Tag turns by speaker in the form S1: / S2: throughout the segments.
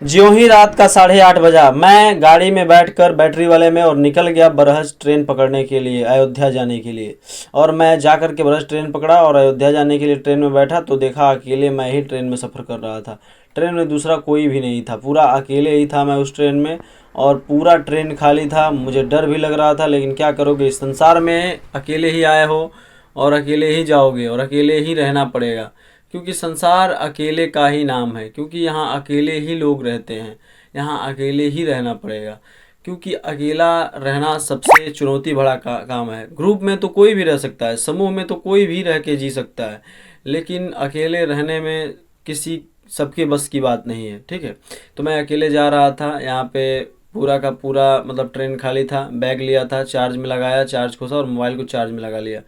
S1: ज्यों ही रात का 8:30 बजा, मैं गाड़ी में बैठकर बैटरी वाले में और निकल गया बरहज ट्रेन पकड़ने के लिए, अयोध्या जाने के लिए। और मैं जाकर के बरहज ट्रेन पकड़ा और अयोध्या जाने के लिए ट्रेन में बैठा तो देखा अकेले मैं ही ट्रेन में सफ़र कर रहा था। ट्रेन में दूसरा कोई भी नहीं था, पूरा अकेले ही था मैं उस ट्रेन में। और पूरा ट्रेन खाली था। मुझे डर भी लग रहा था, लेकिन क्या करोगे, इस संसार में अकेले ही आए हो और अकेले ही जाओगे और अकेले ही रहना पड़ेगा। क्योंकि संसार अकेले का ही नाम है, क्योंकि यहाँ अकेले ही लोग रहते हैं, यहाँ अकेले ही रहना पड़ेगा। क्योंकि अकेला रहना सबसे चुनौती भरा काम है। ग्रुप में तो कोई भी रह सकता है, समूह में तो कोई भी रह के जी सकता है, लेकिन अकेले रहने में किसी सबके बस की बात नहीं है। ठीक है, तो मैं अकेले जा रहा था यहाँ पे। पूरा का पूरा मतलब ट्रेन खाली था। बैग लिया था, चार्ज में लगाया, चार्ज खोसा और मोबाइल को चार्ज में लगा लिया।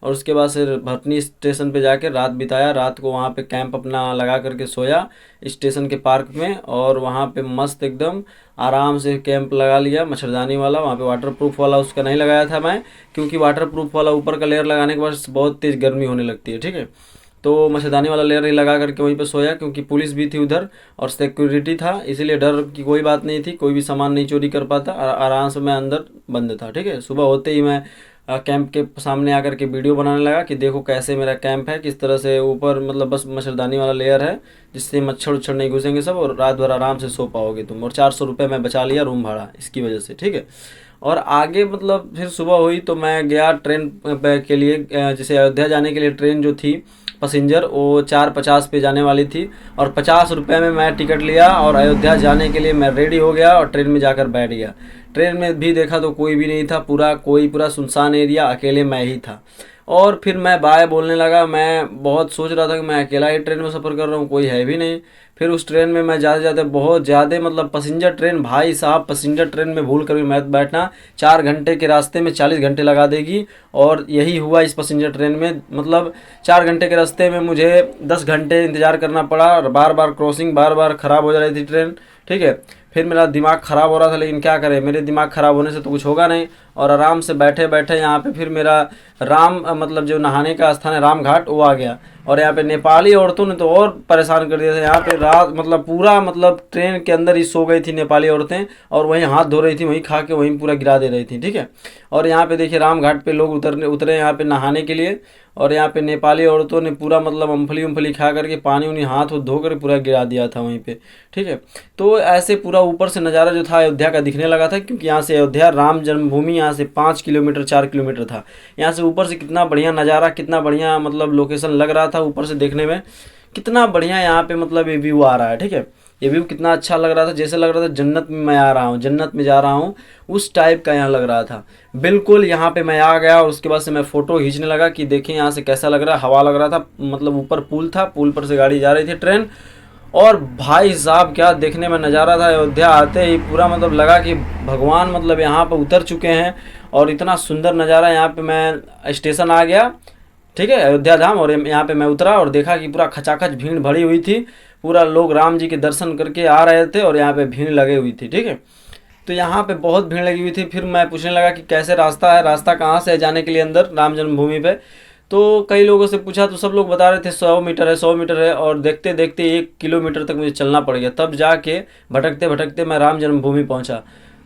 S1: और उसके बाद फिर भटनी स्टेशन पे जाके रात बिताया। रात को वहाँ पे कैंप अपना लगा करके सोया स्टेशन के पार्क में। और वहाँ पे मस्त एकदम आराम से कैंप लगा लिया, मच्छरदानी वाला। वहाँ पे वाटर प्रूफ वाला उसका नहीं लगाया था मैं, क्योंकि वाटर प्रूफ वाला ऊपर का लेयर लगाने के बाद बहुत तेज़ गर्मी होने लगती है। ठीक है, तो मच्छरदानी वाला लेयर ही लगा करके वहीं पे सोया, क्योंकि पुलिस भी थी उधर और सिक्योरिटी था, इसीलिए डर की कोई बात नहीं थी। कोई भी सामान नहीं चोरी कर पाता। आराम से मैं अंदर बंद था। ठीक है, सुबह होते ही मैं कैंप के सामने आकर के वीडियो बनाने लगा कि देखो कैसे मेरा कैंप है, किस तरह से ऊपर मतलब बस मच्छरदानी वाला लेयर है जिससे मच्छर उच्छर नहीं घुसेंगे सब, और रात भर आराम से सो पाओगे तुम। और 400 रुपये मैं बचा लिया रूम भाड़ा इसकी वजह से। ठीक है, और आगे मतलब फिर सुबह हुई तो मैं गया ट्रेन के लिए। जैसे अयोध्या जाने के लिए ट्रेन जो थी पैसेंजर, वो 4:50 पे जाने वाली थी। और 50 रुपये में मैं टिकट लिया और अयोध्या जाने के लिए मैं रेडी हो गया और ट्रेन में जाकर बैठ गया। ट्रेन में भी देखा तो कोई भी नहीं था, पूरा सुनसान एरिया, अकेले मैं ही था। और फिर मैं बाय बोलने लगा। मैं बहुत सोच रहा था कि मैं अकेला ही ट्रेन में सफ़र कर रहा हूँ, कोई है भी नहीं। फिर उस ट्रेन में मैं जाते जाते बहुत ज़्यादा मतलब पैसेंजर ट्रेन, भाई साहब पैसेंजर ट्रेन में भूल कर भी मत बैठना, 4 घंटे के रास्ते में 40 घंटे लगा देगी। और यही हुआ इस पैसेंजर ट्रेन में। मतलब 4 घंटे के रास्ते में मुझे 10 घंटे इंतज़ार करना पड़ा और बार बार क्रॉसिंग, बार बार ख़राब हो जा रही थी ट्रेन। ठीक है, फिर मेरा दिमाग ख़राब हो रहा था, लेकिन क्या करें, मेरे दिमाग ख़राब होने से तो कुछ होगा नहीं। और आराम से बैठे बैठे यहाँ पे फिर मेरा राम मतलब जो नहाने का स्थान है राम घाट, वो आ गया। और यहाँ पे नेपाली औरतों ने तो और परेशान कर दिया था। यहाँ पे रात मतलब पूरा मतलब ट्रेन के अंदर ही सो गई थी नेपाली औरतें, और वहीं हाथ धो रही थी, वहीं खा के वहीं पूरा गिरा दे रही थी। ठीक है, और यहाँ पे देखिए राम घाट पे लोग उतरे यहाँ पे नहाने के लिए। और यहाँ पे नेपाली औरतों ने पूरा मतलब मूँगफली उम्फली खा करके पानी उन्हीं हाथ धो कर पूरा गिरा दिया था वहीं पे। ठीक है, तो ऐसे पूरा ऊपर से नज़ारा जो था अयोध्या का दिखने लगा था, क्योंकि यहाँ से अयोध्या राम जन्मभूमि यहाँ से 5 किलोमीटर 4 किलोमीटर था। यहाँ से ऊपर से कितना बढ़िया नज़ारा, कितना बढ़िया मतलब लोकेशन लग रहा था ऊपर से देखने में, कितना बढ़िया यहाँ पे मतलब ये व्यू आ रहा है। ठीक है, ये व्यू कितना अच्छा लग रहा था, जैसे लग रहा था जन्नत में मैं आ रहा हूँ, जन्नत में जा रहा हूँ, उस टाइप का यहाँ लग रहा था बिल्कुल। यहाँ पे मैं आ गया और उसके बाद से मैं फ़ोटो खींचने लगा कि देखें यहाँ से कैसा लग रहा है। हवा लग रहा था, मतलब ऊपर पुल था, पुल पर से गाड़ी जा रही थी ट्रेन। और भाई साहब क्या देखने में नज़ारा था। अयोध्या आते ही पूरा मतलब लगा कि भगवान मतलब यहाँ पर उतर चुके हैं, और इतना सुंदर नज़ारा। यहाँ पे मैं स्टेशन आ गया, ठीक है, अयोध्या धाम, और यहाँ पे मैं उतरा और देखा कि पूरा खचाखच भीड़ भरी हुई थी। पूरा लोग राम जी के दर्शन करके आ रहे थे और यहाँ पे भीड़ लगी हुई थी। ठीक है, तो यहाँ पे बहुत भीड़ लगी हुई थी। फिर मैं पूछने लगा कि कैसे रास्ता है, रास्ता कहाँ से है जाने के लिए अंदर राम जन्मभूमि पे। तो कई लोगों से पूछा तो सब लोग बता रहे थे 100 मीटर है, 100 मीटर है। और देखते देखते 1 किलोमीटर तक मुझे चलना पड़ गया, तब जाके भटकते भटकते मैं राम जन्मभूमि पहुँचा।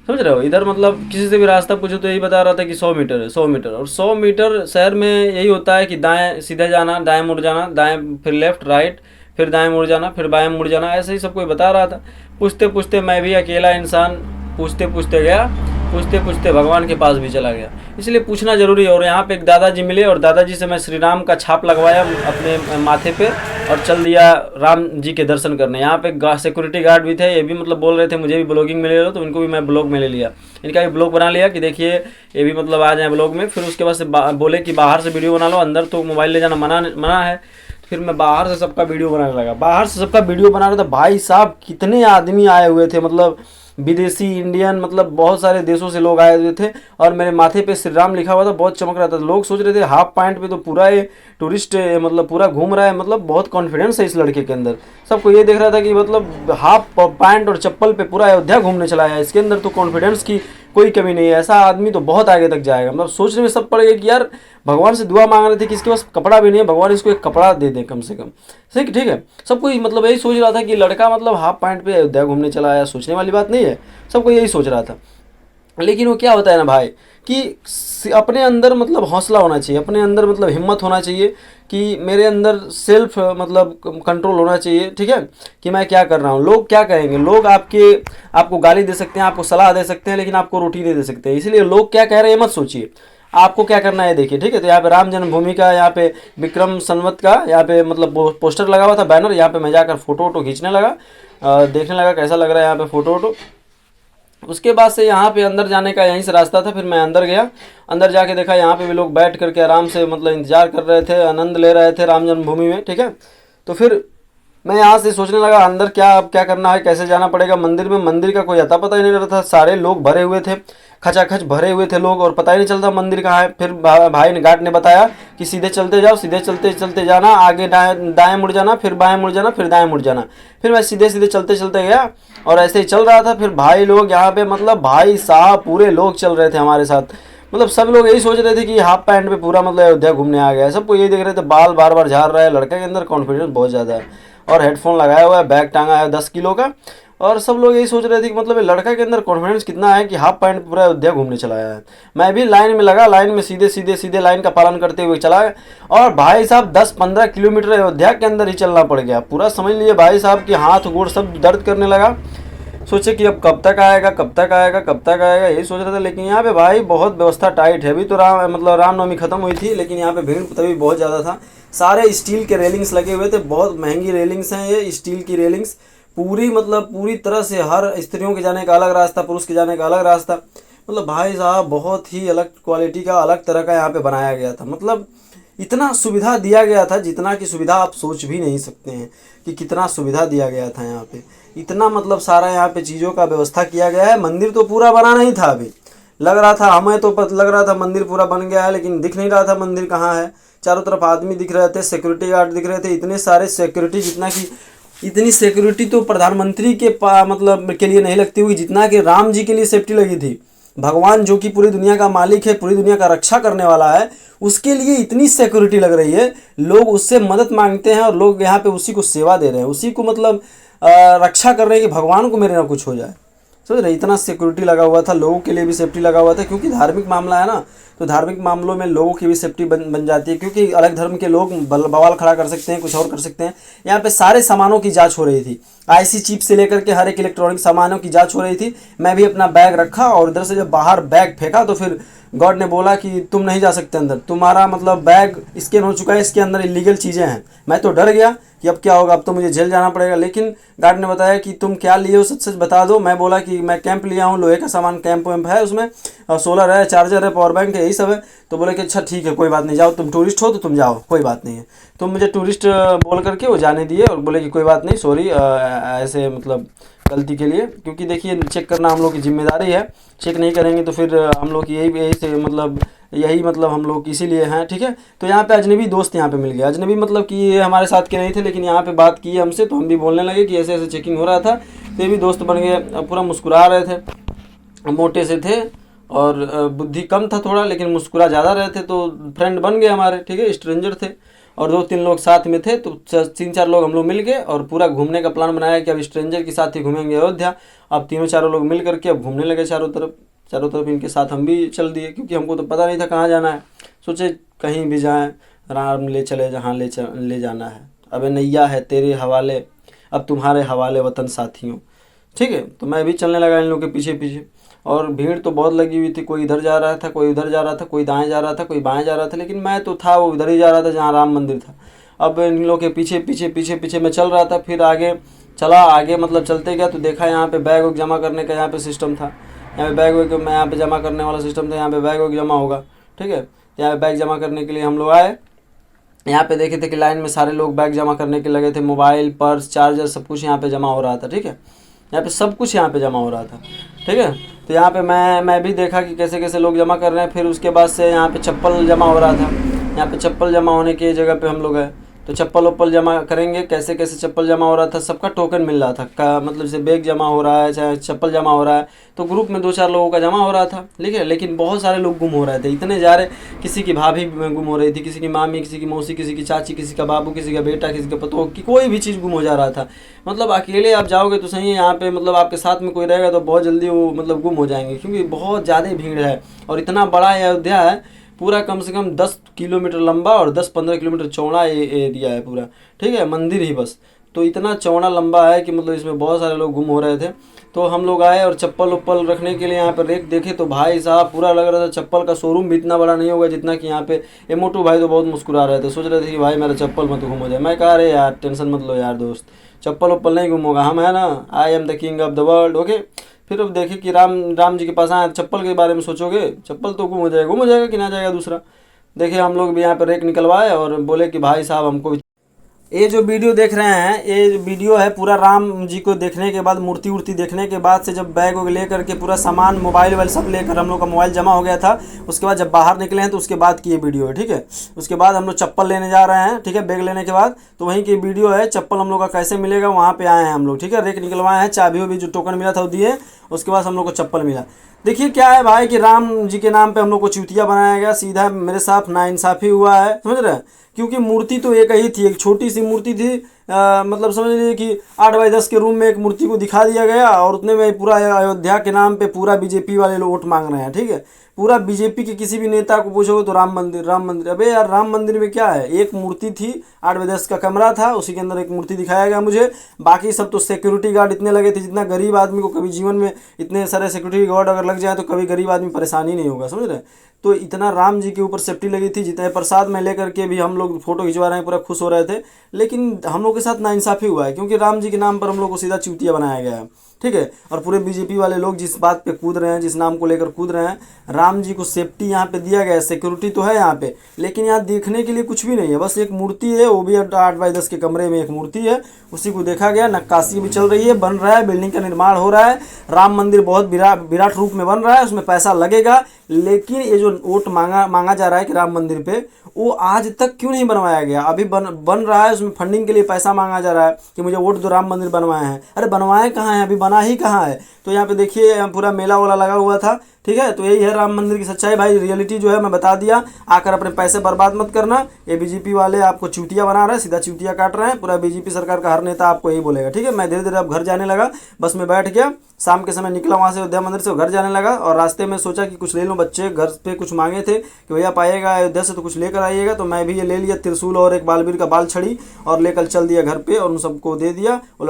S1: समझ रहे हो, इधर मतलब किसी से भी रास्ता पूछो तो यही बता रहा था कि 100 मीटर है, 100 मीटर। और 100 मीटर शहर में यही होता है कि दाएं सीधे जाना, दाएं मुड़ जाना, दाएं फिर लेफ्ट राइट, फिर दाएं मुड़ जाना, फिर बाएं मुड़ जाना, ऐसे ही सब कोई बता रहा था। पूछते पूछते मैं भी अकेला इंसान पूछते पूछते गया, पूछते पूछते भगवान के पास भी चला गया। इसलिए पूछना ज़रूरी है। और यहाँ पे एक दादाजी मिले और दादाजी से मैं श्री राम का छाप लगवाया अपने माथे पे और चल दिया राम जी के दर्शन करने। यहाँ पे सिक्योरिटी गार्ड भी थे, ये भी मतलब बोल रहे थे मुझे भी ब्लॉगिंग में ले लो, तो इनको भी मैं ब्लॉग में ले लिया, इनका भी ब्लॉग बना लिया कि देखिए ये भी मतलब आ जाए ब्लॉग में। फिर उसके बाद से बोले कि बाहर से वीडियो बना लो, अंदर तो मोबाइल ले जाना मना है। फिर मैं बाहर से सबका वीडियो बनाने लगा, बाहर से सबका वीडियो बना रहा था। भाई साहब कितने आदमी आए हुए थे, मतलब विदेशी, इंडियन, मतलब बहुत सारे देशों से लोग आए हुए थे। और मेरे माथे पे श्री राम लिखा हुआ था, बहुत चमक रहा था। लोग सोच रहे थे हाफ पैंट पे तो पूरा ये टूरिस्ट मतलब पूरा घूम रहा है, मतलब बहुत कॉन्फिडेंस है इस लड़के के अंदर। सबको ये देख रहा था कि मतलब हाफ पैंट और चप्पल पे पूरा अयोध्या घूमने चला है, इसके अंदर तो कॉन्फिडेंस की कोई कमी नहीं है। ऐसा आदमी तो बहुत आगे तक जाएगा। मतलब सोचने में सब पड़ गए कि यार भगवान से दुआ मांग रहे थे कि इसके पास कपड़ा भी नहीं है, भगवान इसको एक कपड़ा दे दें कम से कम। ठीक ठीक है, सब कोई मतलब यही सोच रहा था कि लड़का मतलब हाफ पैंट पे अयोध्या घूमने चला आया, सोचने वाली बात नहीं है, सबको यही सोच रहा था। लेकिन वो क्या होता है ना भाई कि अपने अंदर मतलब हौसला होना चाहिए, अपने अंदर मतलब हिम्मत होना चाहिए कि मेरे अंदर सेल्फ मतलब कंट्रोल होना चाहिए। ठीक है, कि मैं क्या कर रहा हूँ, लोग क्या कहेंगे, लोग आपको गाली दे सकते हैं, आपको सलाह दे सकते हैं, लेकिन आपको रोटी नहीं दे सकते। इसलिए लोग क्या कह रहे हैं मत सोचिए, आपको क्या करना है देखिए। ठीक है, तो यहाँ पे राम जन्मभूमि का, यहाँ पे विक्रम संवत का यहाँ पे मतलब पोस्टर लगा हुआ था, बैनर। यहाँ पे मैं जाकर फोटो वोटो खींचने लगा, देखने लगा कैसा लग रहा है यहाँ पे फोटो वोटो। उसके बाद से यहाँ पे अंदर जाने का यहीं से रास्ता था। फिर मैं अंदर गया, अंदर जाके देखा यहाँ पे भी लोग बैठ करके आराम से मतलब इंतजार कर रहे थे, आनंद ले रहे थे राम जन्मभूमि में। ठीक है, तो फिर मैं यहाँ से सोचने लगा अंदर अब क्या करना है, कैसे जाना पड़ेगा मंदिर में। मंदिर का कोई अता पता ही नहीं रहता था, सारे लोग भरे हुए थे, खचाखच भरे हुए थे लोग, और पता ही नहीं चलता मंदिर कहाँ है। फिर भाई ने गार्ड ने बताया कि सीधे चलते जाओ, सीधे चलते चलते जाना, आगे दाएं मुड़ जाना, फिर बाएं मुड़ जाना, फिर दाएं मुड़ जाना। फिर मैं सीधे सीधे चलते चलते गया और ऐसे ही चल रहा था। फिर भाई लोग यहाँ पे मतलब भाई साहब पूरे लोग चल रहे थे हमारे साथ। मतलब सब लोग यही सोच रहे थे कि हाफ पैंट पे पूरा मतलब अयोध्या घूमने आ गया है। सबको यही देख रहे थे, बाल बार बार झाड़ रहा है, लड़के के अंदर कॉन्फिडेंस बहुत ज़्यादा है, और हेडफोन लगाया हुआ है, बैग टांगा है 10 किलो का। और सब लोग यही सोच रहे थे कि मतलब ये लड़का के अंदर कॉन्फिडेंस कितना है कि हाफ पैंट पूरा अयोध्या घूमने चला आया है। मैं भी लाइन में लगा, लाइन में सीधे सीधे सीधे लाइन का पालन करते हुए चला, और भाई साहब 10-15 किलोमीटर अयोध्या के अंदर ही चलना पड़ गया। पूरा समझ लीजिए भाई साहब कि हाथ गोड़ सब दर्द करने लगा। सोचे कि अब कब तक आएगा, कब तक आएगा, कब तक आएगा, यही सोच रहे थे। लेकिन यहाँ पे भाई बहुत व्यवस्था टाइट है। अभी तो रामनवमी खत्म हुई थी, लेकिन यहाँ पे भीड़ तभी बहुत ज़्यादा था। सारे स्टील के रेलिंग्स लगे हुए थे, बहुत महंगी रेलिंग्स हैं ये स्टील की रेलिंग्स, पूरी मतलब पूरी तरह से हर स्त्रियों के जाने का अलग रास्ता, पुरुष के जाने का अलग रास्ता। मतलब भाई साहब बहुत ही अलग क्वालिटी का, अलग तरह का यहाँ पे बनाया गया था। मतलब इतना सुविधा दिया गया था जितना की सुविधा आप सोच भी नहीं सकते हैं कि कितना सुविधा दिया गया था यहाँ पे। इतना मतलब सारा यहाँ पे चीज़ों का व्यवस्था किया गया है। मंदिर तो पूरा बना नहीं था, अभी लग रहा था, हमें तो लग रहा था मंदिर पूरा बन गया है, लेकिन दिख नहीं रहा था मंदिर कहाँ है। चारों तरफ आदमी दिख रहे थे, सिक्योरिटी गार्ड दिख रहे थे, इतने सारे सिक्योरिटी, जितना कि इतनी सिक्योरिटी तो प्रधानमंत्री के मतलब के लिए नहीं लगती हुई जितना कि राम जी के लिए सेफ्टी लगी थी। भगवान जो कि पूरी दुनिया का मालिक है, पूरी दुनिया का रक्षा करने वाला है, उसके लिए इतनी सिक्योरिटी लग रही है। लोग उससे मदद मांगते हैं और लोग यहाँ पे उसी को सेवा दे रहे हैं, उसी को मतलब रक्षा कर रहे हैं कि भगवान को मेरे ना कुछ हो जाए। समझ रहे, इतना सिक्योरिटी लगा हुआ था, लोगों के लिए भी सेफ्टी लगा हुआ था, क्योंकि धार्मिक मामला है ना, तो धार्मिक मामलों में लोगों की भी सेफ्टी बन जाती है, क्योंकि अलग धर्म के लोग बवाल खड़ा कर सकते हैं, कुछ और कर सकते हैं। यहाँ पे सारे सामानों की जांच हो रही थी, आईसी चिप से लेकर के हर एक इलेक्ट्रॉनिक सामानों की जांच हो रही थी। मैं भी अपना बैग रखा और इधर से जब बाहर बैग फेंका तो फिर गॉड ने बोला कि तुम नहीं जा सकते अंदर, तुम्हारा मतलब बैग स्कैन हो चुका है, इसके अंदर इलीगल चीज़ें हैं। मैं तो डर गया कि अब क्या होगा, अब तो मुझे जेल जाना पड़ेगा। लेकिन गार्ड ने बताया कि तुम क्या लिए हो, सच सच बता दो। मैं बोला कि मैं कैंप लिया हूँ, लोहे का सामान कैंप वैम्प है, उसमें सोलर है, चार्जर है, पावर बैंक है, यही सब है। तो बोले कि अच्छा ठीक है, कोई बात नहीं, जाओ, तुम टूरिस्ट हो तो तुम जाओ, कोई बात नहीं है। तो मुझे टूरिस्ट बोल करके वो जाने दिए और बोले कि कोई बात नहीं, सॉरी ऐसे मतलब गलती के लिए, क्योंकि देखिए चेक करना हम लोग की जिम्मेदारी है, चेक नहीं करेंगे तो फिर हम लोग की यही से मतलब यही मतलब हम लोग इसीलिए हैं। ठीक है, तो यहाँ पे अजनबी दोस्त यहाँ पे मिल गया, अजनबी मतलब कि ये हमारे साथ के नहीं थे, लेकिन यहाँ पे बात की हमसे, तो हम भी बोलने लगे कि ऐसे ऐसे चेकिंग हो रहा था, तो ये भी दोस्त बन गए। पूरा मुस्कुरा रहे थे, मोटे से थे और बुद्धि कम था थोड़ा, लेकिन मुस्कुरा ज़्यादा रहे थे, तो फ्रेंड बन गए हमारे। ठीक है, स्ट्रेंजर थे और 2-3 लोग साथ में थे, तो 3-4 लोग हम लोग मिल गए और पूरा घूमने का प्लान बनाया कि अब स्ट्रेंजर के साथ ही घूमेंगे अयोध्या। अब 3-4 लोग मिल करके अब घूमने लगे चारों तरफ इनके साथ हम भी चल दिए, क्योंकि हमको तो पता नहीं था कहाँ जाना है। सोचे कहीं भी जाएं, राम ले चले जहाँ ले जाना है। अब नैया है तेरे हवाले, अब तुम्हारे हवाले वतन साथियों। ठीक है, तो मैं भी चलने लगा इन लोगों के पीछे पीछे, और भीड़ तो बहुत लगी हुई थी, कोई इधर जा रहा था, कोई उधर जा रहा था, कोई दाएं जा रहा था, कोई बाएं जा रहा था, लेकिन मैं तो था वो उधर ही जा रहा था जहाँ राम मंदिर था। अब इन लोगों के पीछे पीछे पीछे पीछे मैं चल रहा था। फिर आगे मतलब चलते गया तो देखा यहाँ पे बैग वैग जमा करने का यहाँ पे सिस्टम था। यहाँ पे बैग वैग मैं यहाँ पे जमा करने वाला सिस्टम था, यहाँ पे बैग वैग जमा होगा। ठीक है, यहाँ पे बैग जमा करने के लिए हम लोग आए। यहाँ पे देखे थे कि लाइन में सारे लोग बैग जमा करने के लगे थे, मोबाइल, पर्स, चार्जर सब कुछ यहाँ पे जमा हो रहा था। ठीक है, यहाँ पे सब कुछ यहाँ पे जमा हो रहा था। ठीक है, तो यहाँ पे मैं भी देखा कि कैसे कैसे लोग जमा कर रहे हैं। फिर उसके बाद से यहाँ पे चप्पल जमा हो रहा था, यहाँ पे चप्पल जमा होने की जगह पे हम लोग गए। तो चप्पल वप्पल जमा करेंगे, कैसे कैसे चप्पल जमा हो रहा था, सबका टोकन मिल रहा था का मतलब जैसे बैग जमा हो रहा है चाहे चप्पल जमा हो रहा है, तो ग्रुप में 2-4 लोगों का जमा हो रहा था, ठीक है। लेकिन बहुत सारे लोग गुम हो रहे थे, इतने जा रहे, किसी की भाभी गुम हो रही थी, किसी की मामी, किसी की मौसी, किसी की चाची, किसी का बाबू, किसी का बेटा, किसी का पतोह, की कोई भी चीज़ गुम हो जा रहा था। मतलब अकेले आप जाओगे तो सही है, यहाँ पे मतलब आपके साथ में कोई रहेगा तो बहुत जल्दी वो मतलब गुम हो जाएंगे, क्योंकि बहुत ज़्यादा भीड़ है और इतना बड़ा ये अयोध्या है। पूरा कम से कम 10 किलोमीटर लंबा और 10-15 किलोमीटर चौड़ा ये एरिया है पूरा, ठीक है, मंदिर ही बस। तो इतना चौड़ा लंबा है कि मतलब इसमें बहुत सारे लोग गुम हो रहे थे। तो हम लोग आए और चप्पल उप्पल रखने के लिए यहाँ पर रेक देखे तो भाई साहब पूरा लग रहा था चप्पल का शोरूम भी इतना बड़ा नहीं होगा जितना कि यहाँ पे। ये मोटू भाई तो बहुत मुस्कुरा रहे थे, सोच रहे थे कि भाई मेरा चप्पल मत गुम हो जाए। मैं कहा अरे यार टेंशन मत लो यार दोस्त, चप्पल उप्पल नहीं गुम होगा, हम है ना, I am the king of the world, okay. फिर अब देखे कि राम जी के पास आए, चप्पल के बारे में सोचोगे, चप्पल तो गुम हो जाएगा कि ना जाएगा दूसरा। देखिए हम लोग भी यहाँ पर रेक निकलवाए और बोले कि भाई साहब हमको ये जो वीडियो देख रहे हैं, ये वीडियो है पूरा राम जी को देखने के बाद, मूर्ति वूर्ति देखने के बाद से, जब बैग वैग लेकर के पूरा सामान मोबाइल वाइल सब लेकर हम लोग का मोबाइल जमा हो गया था, उसके बाद जब बाहर निकले हैं तो उसके बाद की ये वीडियो है, ठीक है। उसके बाद हम लोग चप्पल लेने जा रहे हैं, ठीक है, बैग लेने के बाद, तो वहीं की वीडियो है। चप्पल हम लोग का कैसे मिलेगा, वहाँ पे आए हैं हम लोग, ठीक है, रेक निकलवाए हैं, चाबी भी जो टोकन मिला था वो दिए, उसके बाद हम लोग को चप्पल मिला। देखिए क्या है भाई कि राम जी के नाम पे हम लोग को चूतिया बनाया गया, सीधा मेरे साथ नाइंसाफ़ी हुआ है, समझ रहे हैं। क्योंकि मूर्ति तो एक ही थी, एक छोटी सी मूर्ति थी, मतलब समझ लीजिए कि 8x10 के रूम में एक मूर्ति को दिखा दिया गया और उतने में पूरा अयोध्या के नाम पे पूरा बीजेपी वाले लोग वोट मांग रहे हैं, ठीक है। पूरा बीजेपी के किसी भी नेता को पूछोगे तो राम मंदिर राम मंदिर, अबे यार राम मंदिर में क्या है, एक मूर्ति थी, 8x10 का कमरा था, उसी के अंदर एक मूर्ति दिखाया गया मुझे। बाकी सब तो सिक्योरिटी गार्ड इतने लगे थे, जितना गरीब आदमी को कभी जीवन में इतने सारे सिक्योरिटी गार्ड अगर लग जाए तो कभी गरीब आदमी परेशानी नहीं होगा, समझ रहे। तो इतना राम जी के ऊपर सेफ्टी लगी थी, जितने प्रसाद में लेकर के भी हम लोग फोटो खिंचवा रहे हैं, पूरा खुश हो रहे थे। लेकिन हम लोग के साथ नाइंसाफ़ी हुआ है, क्योंकि राम जी के नाम पर हम लोग को सीधा चूतिया बनाया गया है, ठीक है। और पूरे बीजेपी वाले लोग जिस बात पे कूद रहे हैं, जिस नाम को लेकर कूद रहे हैं, राम जी को सेफ्टी यहाँ पे दिया गया है, सिक्योरिटी तो है यहाँ पे, लेकिन यहाँ देखने के लिए कुछ भी नहीं है, बस एक मूर्ति है, वो भी 8x10 के कमरे में एक मूर्ति है, उसी को देखा गया। नक्काशी भी चल रही है, बन रहा है, बिल्डिंग का निर्माण हो रहा है, राम मंदिर बहुत विराट रूप में बन रहा है, उसमें पैसा लगेगा। लेकिन ये जो वोट मांगा जा रहा है कि राम मंदिर पे, वो आज तक क्यों नहीं बनवाया गया। अभी बन रहा है, उसमें फंडिंग के लिए पैसा मांगा जा रहा है कि मुझे वोट दो, राम मंदिर बनवाए हैं। अरे बनवाए कहाँ हैं, अभी बना ही कहाँ है। तो यहाँ पे देखिए पूरा मेला वाला लगा हुआ था, ठीक है। तो यही है राम मंदिर की सच्चाई भाई, रियलिटी जो है मैं बता दिया। आकर अपने पैसे बर्बाद मत करना, ये बीजेपी वाले आपको चूतिया बना रहे हैं, सीधा चूतिया काट रहे हैं। पूरा बीजेपी सरकार का हर नेता आपको यही बोलेगा, ठीक है। मैं धीरे धीरे अब घर जाने लगा, बस में बैठ गया, शाम के समय निकला वहाँ से अयोध्या मंदिर से, घर जाने लगा। और रास्ते में सोचा कि कुछ ले लूँ, बच्चे घर पे कुछ मांगे थे कि भैया पाइएगा अयोध्या से तो कुछ लेकर आइएगा, तो मैं भी ये ले लिया, त्रिशूल और एक बालवीर का बाल छड़ी, और लेकर चल दिया घर पे और उन सबको दे दिया। वो